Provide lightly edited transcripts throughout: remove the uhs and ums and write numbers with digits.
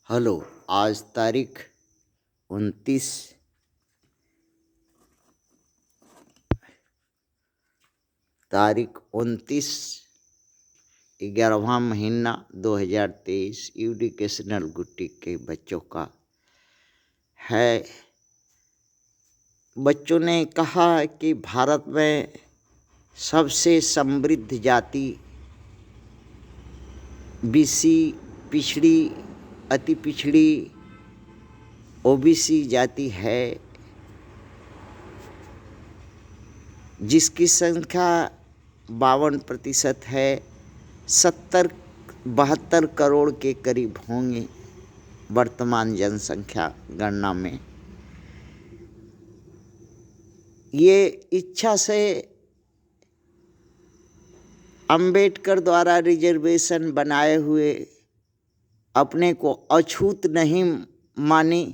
Hello. आज उनतीस तारीख 11वां महीना 2023 एजुकेशनल गुट्टी के बच्चों का है। बच्चों ने कहा कि भारत में सबसे समृद्ध जाति बीसी, पिछड़ी, अति पिछड़ी ओबीसी जाति है, जिसकी संख्या 52% है। 72 करोड़ के करीब होंगे वर्तमान जनसंख्या गणना में। ये इच्छा से अंबेडकर द्वारा रिजर्वेशन बनाए हुए अपने को अछूत नहीं मानी,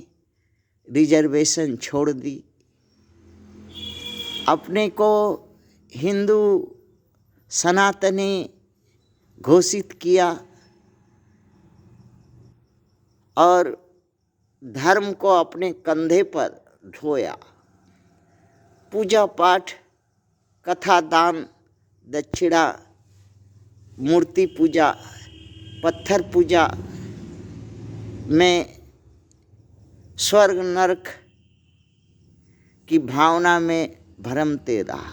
रिजर्वेशन छोड़ दी, अपने को हिंदू सनातनी घोषित किया और धर्म को अपने कंधे पर ढोया। पूजा पाठ, कथा, दान, दक्षिणा, मूर्ति पूजा, पत्थर पूजा में स्वर्ग नरक की भावना में भरमते रहा,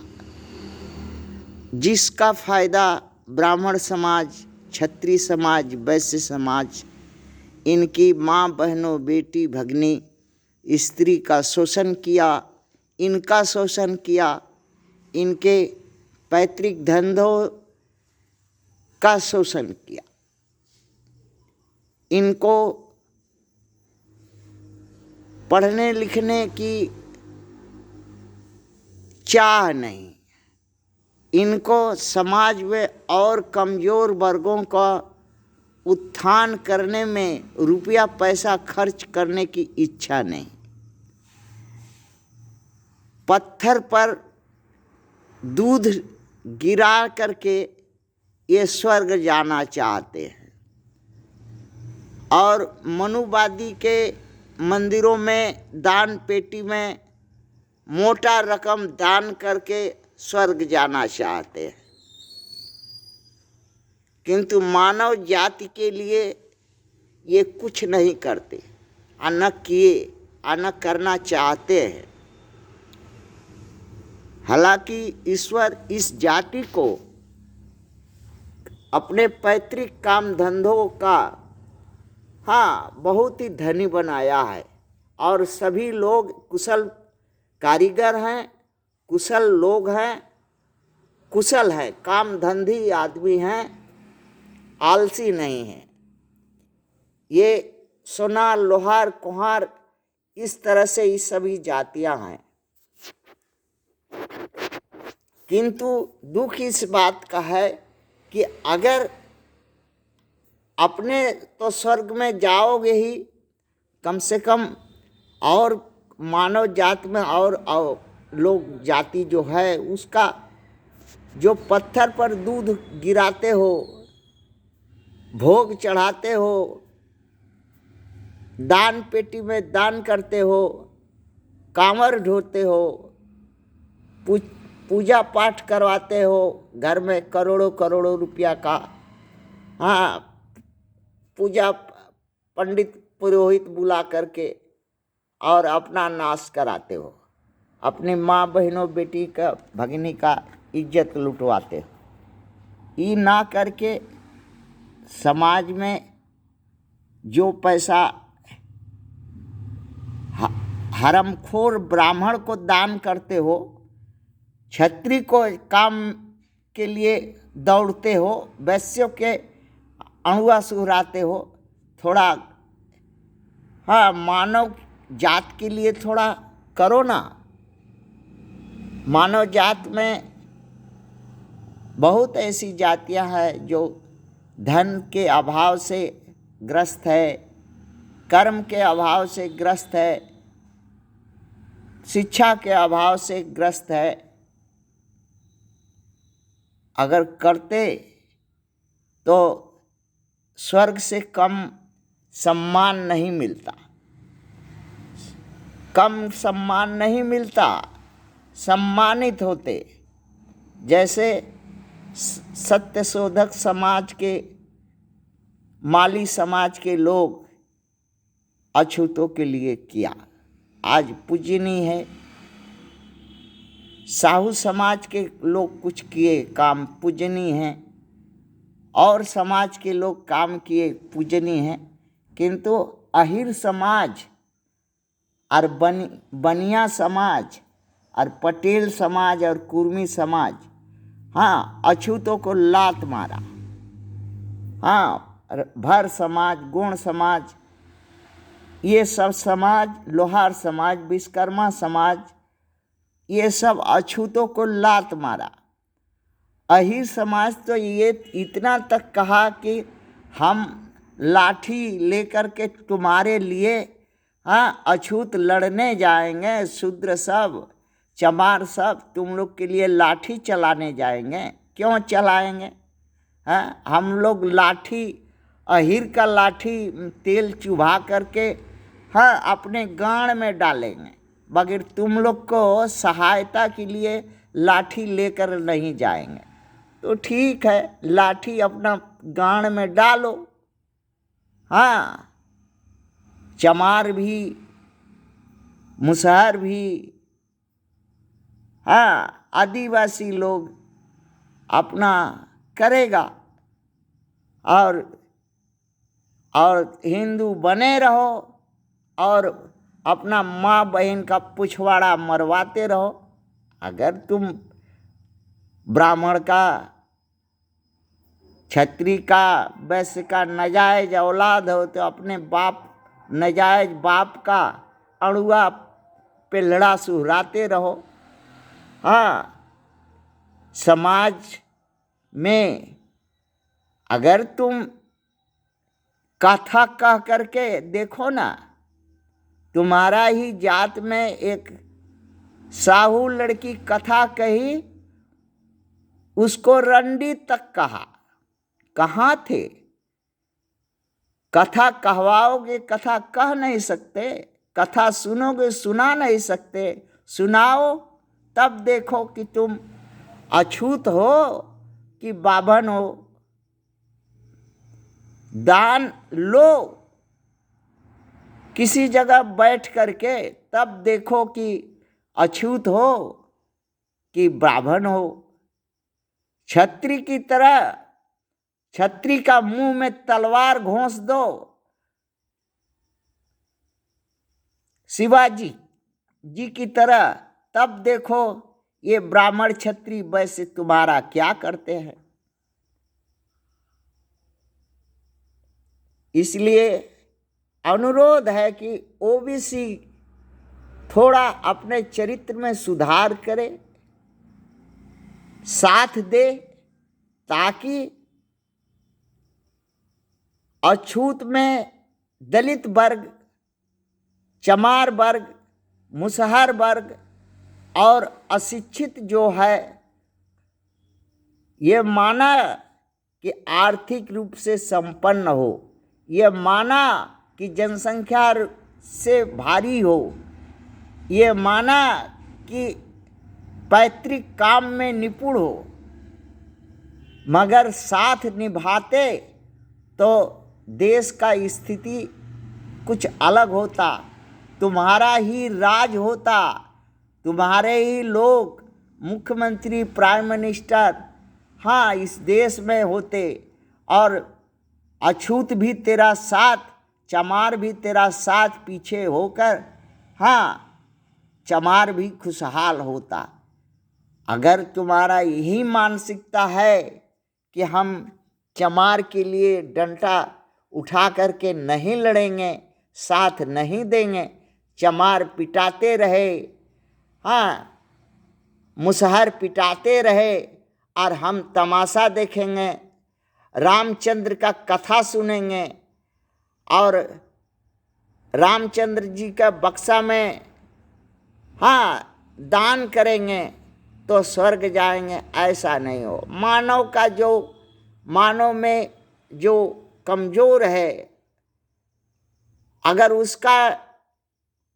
जिसका फायदा ब्राह्मण समाज, क्षत्रिय समाज, वैश्य समाज, इनकी माँ, बहनों, बेटी, भगनी, स्त्री का शोषण किया, इनका शोषण किया, इनके पैतृक धंधों का शोषण किया। इनको पढ़ने लिखने की चाह नहीं, इनको समाज में और कमज़ोर वर्गों का उत्थान करने में रुपया पैसा खर्च करने की इच्छा नहीं। पत्थर पर दूध गिरा करके ये स्वर्ग जाना चाहते हैं और मनुवादी के मंदिरों में दान पेटी में मोटा रकम दान करके स्वर्ग जाना चाहते हैं, किंतु मानव जाति के लिए ये कुछ नहीं करते, न किए, न करना चाहते हैं। हालांकि ईश्वर इस जाति को अपने पैतृक काम धंधों का बहुत ही धनी बनाया है और सभी लोग कुशल कारीगर हैं, कुशल लोग हैं, कुशल हैं, काम धंधी आदमी हैं, आलसी नहीं हैं। ये सोनार, लोहार, कुम्हार, इस तरह से ये सभी जातियां हैं। किंतु दुख इस बात का है कि अगर अपने तो स्वर्ग में जाओगे ही, कम से कम और मानव जाति में और लोग जाति जो है उसका जो पत्थर पर दूध गिराते हो, भोग चढ़ाते हो, दान पेटी में दान करते हो, कांवर ढोते हो, पूजा पाठ करवाते हो, घर में करोड़ों करोड़ों रुपया का पूजा पंडित पुरोहित बुला करके और अपना नाश कराते हो, अपनी माँ, बहनों, बेटी का, भगिनी का इज्जत लुटवाते हो। ये ना करके समाज में जो पैसा हरमखोर ब्राह्मण को दान करते हो, क्षत्रिय को काम के लिए दौड़ते हो, वैश्यों के अणुआ सुहराते हो, थोड़ा मानव जात के लिए थोड़ा करो ना। मानव जात में बहुत ऐसी जातियां हैं जो धन के अभाव से ग्रस्त है, कर्म के अभाव से ग्रस्त है, शिक्षा के अभाव से ग्रस्त है। अगर करते तो स्वर्ग से कम सम्मान नहीं मिलता, कम सम्मान नहीं मिलता, सम्मानित होते। जैसे सत्यशोधक समाज के, माली समाज के लोग अछूतों के लिए किया, आज पूजनीय है। साहू समाज के लोग कुछ किए, काम पूजनीय हैं, और समाज के लोग काम किए, पूजनीय हैं। किंतु अहिर समाज और बनिया समाज और पटेल समाज और कुर्मी समाज, हाँ, अछूतों को लात मारा। हाँ, भर समाज, गुण समाज, ये सब समाज, लोहार समाज, विश्वकर्मा समाज, ये सब अछूतों को लात मारा। अहिर समाज तो ये इतना तक कहा कि हम लाठी लेकर के तुम्हारे लिए, हाँ, अछूत लड़ने जाएंगे, शूद्र सब, चमार सब तुम लोग के लिए लाठी चलाने जाएंगे। क्यों चलाएंगे? हाँ, हम लोग लाठी, अहिर का लाठी तेल चुभा करके, हाँ, अपने गांड में डालेंगे, बगैर तुम लोग को सहायता के लिए लाठी लेकर नहीं जाएंगे। तो ठीक है, लाठी अपना गांड में डालो। हाँ, चमार भी, मुसहर भी, हाँ, आदिवासी लोग अपना करेगा, और हिंदू बने रहो और अपना माँ बहन का पुछवाड़ा मरवाते रहो। अगर तुम ब्राह्मण का, क्षत्रिय का, वैश्य का नाजायज औलाद हो तो अपने बाप, नाजायज बाप का अड़ुआ पे लड़ा सुहराते रहो। हाँ, समाज में अगर तुम कथा कह करके देखो ना, तुम्हारा ही जात में एक साहू लड़की कथा कही, उसको रंडी तक कहा। कहाँ थे? कथा कहवाओगे, कथा कह नहीं सकते, कथा सुनोगे, सुना नहीं सकते। सुनाओ, तब देखो कि तुम अछूत हो कि बाभन हो। दान लो किसी जगह बैठ करके, तब देखो कि अछूत हो कि ब्राह्मण हो। छत्री की तरह, छत्री का मुंह में तलवार घोंस दो, शिवाजी जी की तरह, तब देखो ये ब्राह्मण क्षत्रिय वैश्य तुम्हारा क्या करते हैं। इसलिए अनुरोध है कि ओबीसी थोड़ा अपने चरित्र में सुधार करे, साथ दे, ताकि अछूत में दलित वर्ग, चमार वर्ग, मुसहर वर्ग और अशिक्षित जो है, ये माना कि आर्थिक रूप से संपन्न हो, ये माना कि जनसंख्या से भारी हो, ये माना कि पैतृक काम में निपुण हो, मगर साथ निभाते तो देश का स्थिति कुछ अलग होता, तुम्हारा ही राज होता, तुम्हारे ही लोग मुख्यमंत्री, प्राइम मिनिस्टर, हाँ, इस देश में होते, और अछूत भी तेरा साथ, चमार भी तेरा साथ पीछे होकर, हाँ, चमार भी खुशहाल होता। अगर तुम्हारा यही मानसिकता है कि हम चमार के लिए डंडा उठा करके नहीं लड़ेंगे, साथ नहीं देंगे, चमार पिटाते रहे, हाँ, मुसहर पिटाते रहे और हम तमाशा देखेंगे, रामचंद्र का कथा सुनेंगे और रामचंद्र जी का बक्सा में, हाँ, दान करेंगे तो स्वर्ग जाएंगे, ऐसा नहीं हो। मानव का जो, मानव में जो कमज़ोर है, अगर उसका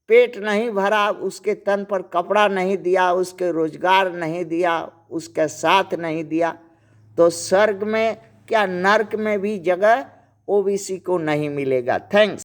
पेट नहीं भरा, उसके तन पर कपड़ा नहीं दिया, उसके रोजगार नहीं दिया, उसका साथ नहीं दिया, तो स्वर्ग में क्या नर्क में भी जगह ओबीसी को नहीं मिलेगा। थैंक्स।